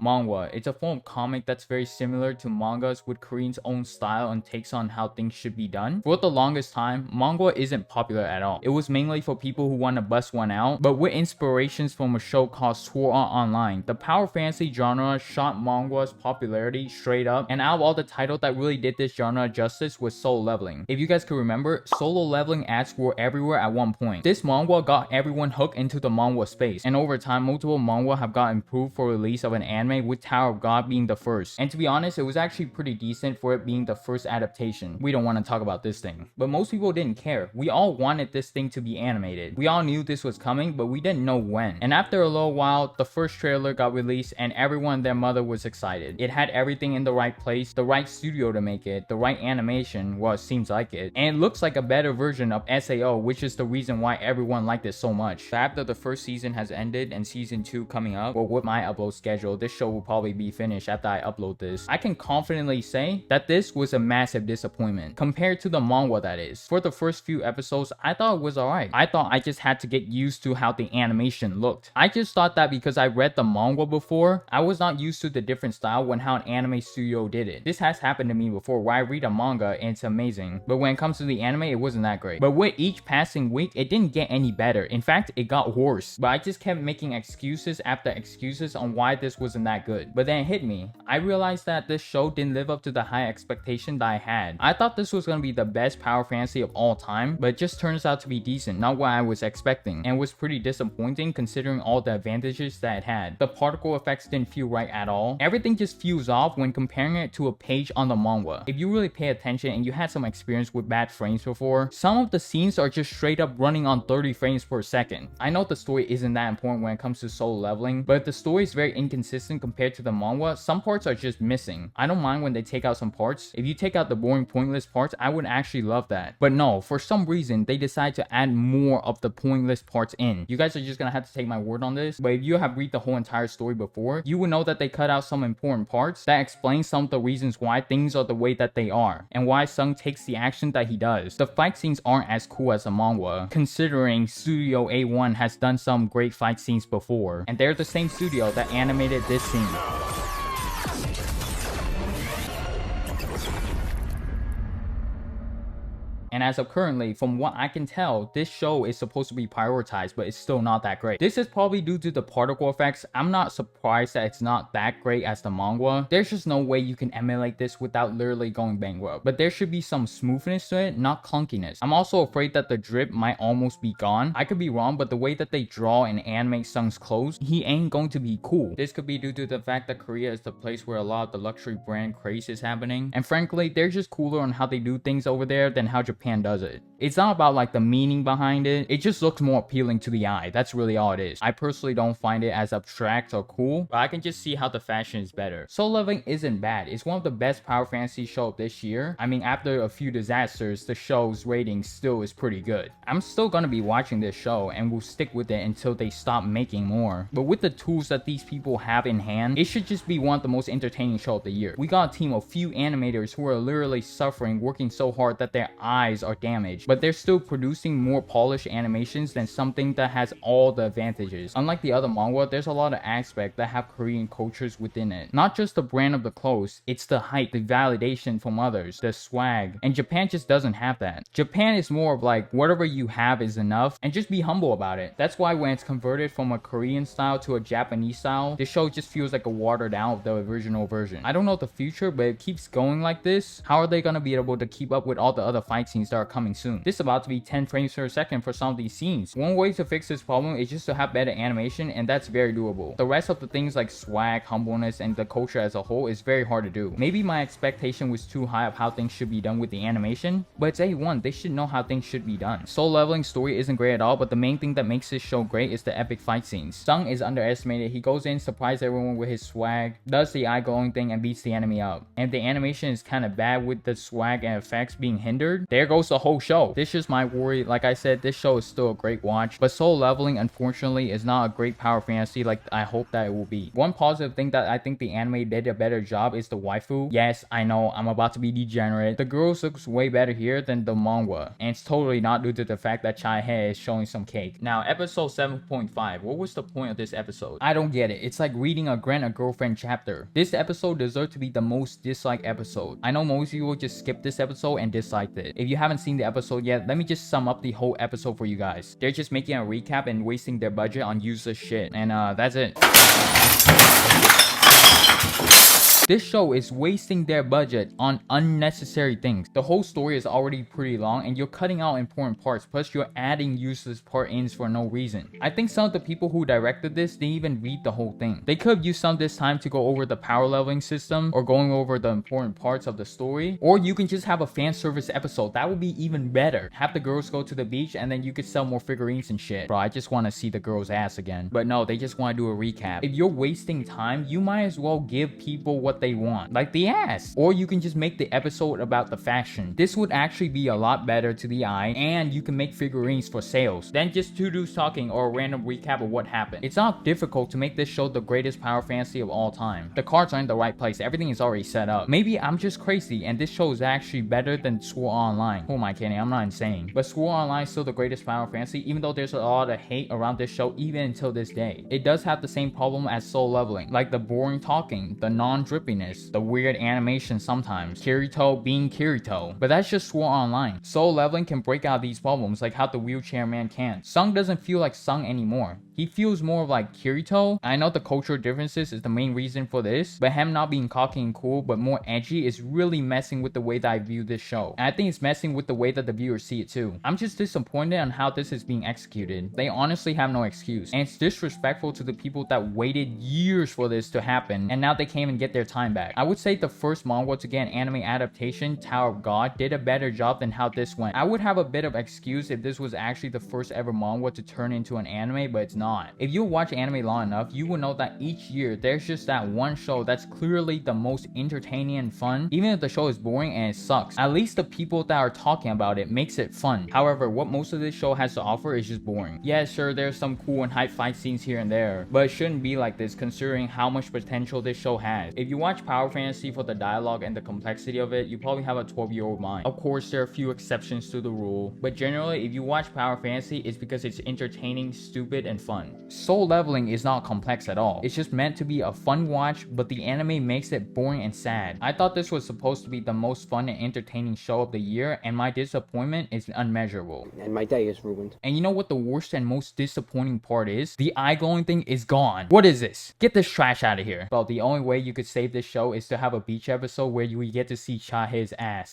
Manhwa. It's a form of comic that's very similar to mangas with Korean's own style and takes on how things should be done. For the longest time, manhwa isn't popular at all. It was mainly for people who want to bust one out, but with inspirations from a show called Sword Art Online. The power fantasy genre shot manhwa's popularity straight up, and out of all the titles that really did this genre justice was Solo Leveling. If you guys can remember, Solo Leveling ads were everywhere at one point. This manhwa got everyone hooked into the manhwa space, and over time multiple manhwa have got improved for release of an anime, with Tower of God being the first. And to be honest, it was actually pretty decent for it being the first adaptation. We don't want to talk about this thing, but most people didn't care. We all wanted this thing to be animated. We all knew this was coming, but we didn't know when. And after a little while, the first trailer got released and everyone and their mother was excited. It had everything in the right place, the right studio to make it, the right animation, well, it seems like it, and it looks like a better version of SAO, which is the reason why everyone liked it so much. After the first season has ended and season 2 coming up, well, with my upload schedule, this show will probably be finished after I upload this. I can confidently say that this was a massive disappointment compared to the manhwa, that is. For the first few episodes, I thought it was alright. I thought I just had to get used to how the animation looked. I just thought that because I read the manhwa before, I was not used to the different style when how an anime studio did it. This has happened to me before where I read a manga and it's amazing, but when it comes to the anime, it wasn't that great. But with each passing week, it didn't get any better. In fact, it got worse. But I just kept making excuses after excuses on why this wasn't that good. But then it hit me. I realized that this show didn't live up to the high expectation that I had. I thought this was gonna be the best power fantasy of all time, but it just turns out to be decent, not what I was expecting, and was pretty disappointing considering all the advantages that it had. The particle effects didn't feel right at all. Everything just feels off when comparing it to a page on the manhwa. If you really pay attention and you had some experience with bad frames before, some of the scenes are just straight up running on 30 frames per second. I know the story isn't that important when it comes to Solo Leveling, but if the story is very inconsistent compared to the manhwa, some parts are just missing. I don't mind when they take out some parts. If you take out the boring, pointless parts, I would actually love that. But no, for some reason, they decide to add more of the pointless parts in. You guys are just gonna have to take my word on this, but if you have read the whole entire story before, you would know that they cut out some important parts that explain some of the reasons why things are the way that they are, and why Sung takes the action that he does. The fight scenes aren't as cool as the manhwa, considering Studio A1 has done some great fight scenes before, and they're the same studio that animated this scene. And as of currently, from what I can tell, this show is supposed to be prioritized, but it's still not that great. This is probably due to the particle effects. I'm not surprised that it's not that great as the manhwa. There's just no way you can emulate this without literally going bankrupt. But there should be some smoothness to it, not clunkiness. I'm also afraid that the drip might almost be gone. I could be wrong, but the way that they draw and animate Sung's clothes, he ain't going to be cool. This could be due to the fact that Korea is the place where a lot of the luxury brand craze is happening. And frankly, they're just cooler on how they do things over there than how Japan does it. It's not about like the meaning behind it. It just looks more appealing to the eye. That's really all it is. I personally don't find it as abstract or cool, but I can just see how the fashion is better. Solo Leveling isn't bad. It's one of the best power fantasy shows this year. I mean, after a few disasters, the show's rating still is pretty good. I'm still gonna be watching this show and will stick with it until they stop making more. But with the tools that these people have in hand, it should just be one of the most entertaining shows of the year. We got a team of few animators who are literally suffering, working so hard that their eyes are damaged, but they're still producing more polished animations than something that has all the advantages. Unlike the other manhwa, there's a lot of aspects that have Korean cultures within it. Not just the brand of the clothes, it's the hype, the validation from others, the swag, and Japan just doesn't have that. Japan is more of like, whatever you have is enough, and just be humble about it. That's why when it's converted from a Korean style to a Japanese style, the show just feels like a watered down of the original version. I don't know the future, but it keeps going like this. How are they gonna be able to keep up with all the other fight scenes that are coming soon? This is about to be 10 frames per second for some of these scenes. One way to fix this problem is just to have better animation, and that's very doable. The rest of the things like swag, humbleness, and the culture as a whole is very hard to do. Maybe my expectation was too high of how things should be done with the animation, but it's A1, they should know how things should be done. Solo Leveling story isn't great at all, but the main thing that makes this show great is the epic fight scenes. Sung is underestimated. He goes in, surprises everyone with his swag, does the eye glowing thing, and beats the enemy up. And if the animation is kind of bad with the swag and effects being hindered, they're goes the whole show. This is my worry. Like I said, this show is still a great watch, but Soul Leveling unfortunately is not a great power fantasy like I hope that it will be. One positive thing that I think the anime did a better job is the waifu. Yes, I know I'm about to be degenerate. The girls looks way better here than the manga, and it's totally not due to the fact that Chai Hae is showing some cake. Now, episode 7.5. What was the point of this episode? I don't get it. It's like reading a Grant a Girlfriend chapter. This episode deserved to be the most disliked episode. I know most of you will just skip this episode and disliked it. If you haven't seen the episode yet, let me just sum up the whole episode for you guys. They're just making a recap and wasting their budget on useless shit. And that's it. This show is wasting their budget on unnecessary things. The whole story is already pretty long and you're cutting out important parts, plus you're adding useless part ins for no reason. I think some of the people who directed this didn't even read the whole thing. They could have used some of this time to go over the power leveling system or going over the important parts of the story, or you can just have a fan service episode. That would be even better. Have the girls go to the beach and then you could sell more figurines and shit. Bro, I just want to see the girl's ass again. But no, they just want to do a recap. If you're wasting time, you might as well give people what they want, like the ass. Or you can just make the episode about the fashion. This would actually be a lot better to the eye, and you can make figurines for sales than just two dudes talking or a random recap of what happened. It's not difficult to make this show the greatest power fantasy of all time. The cards are in the right place. Everything is already set up. Maybe I'm just crazy and this show is actually better than Sword Online. Who am I kidding? I'm not insane. But Sword Online is still the greatest power fantasy, even though there's a lot of hate around this show even until this day. It does have the same problem as Soul Leveling, like the boring talking, the non-drippiness, the weird animation sometimes, Kirito being Kirito. But that's just Sword Online. Soul Leveling can break out these problems like how the wheelchair man can. Sung doesn't feel like Sung anymore. He feels more like Kirito. I know the cultural differences is the main reason for this, but him not being cocky and cool but more edgy is really messing with the way that I view this show. And I think it's messing with the way that the viewers see it too. I'm just disappointed on how this is being executed. They honestly have no excuse. And it's disrespectful to the people that waited years for this to happen and now they can't even get their time back. I would say the first manga to get an anime adaptation, Tower of God, did a better job than how this went. I would have a bit of excuse if this was actually the first ever manga to turn into an anime, but it's not. If you watch anime long enough, you will know that each year there's just that one show that's clearly the most entertaining and fun. Even if the show is boring and it sucks, at least the people that are talking about it makes it fun. However, what most of this show has to offer is just boring. Yeah, sure, there's some cool and hype fight scenes here and there, but it shouldn't be like this considering how much potential this show has. If you watch Power Fantasy for the dialogue and the complexity of it, you probably have a 12-year-old mind. Of course, there are a few exceptions to the rule, but generally, if you watch Power Fantasy, it's because it's entertaining, stupid, and fun. Soul Leveling is not complex at all. It's just meant to be a fun watch, but the anime makes it boring and sad. I thought this was supposed to be the most fun and entertaining show of the year, and my disappointment is unmeasurable. And my day is ruined. And you know what the worst and most disappointing part is? The eye glowing thing is gone. What is this? Get this trash out of here. Well, the only way you could save this show is to have a beach episode where you get to see Chahe's ass.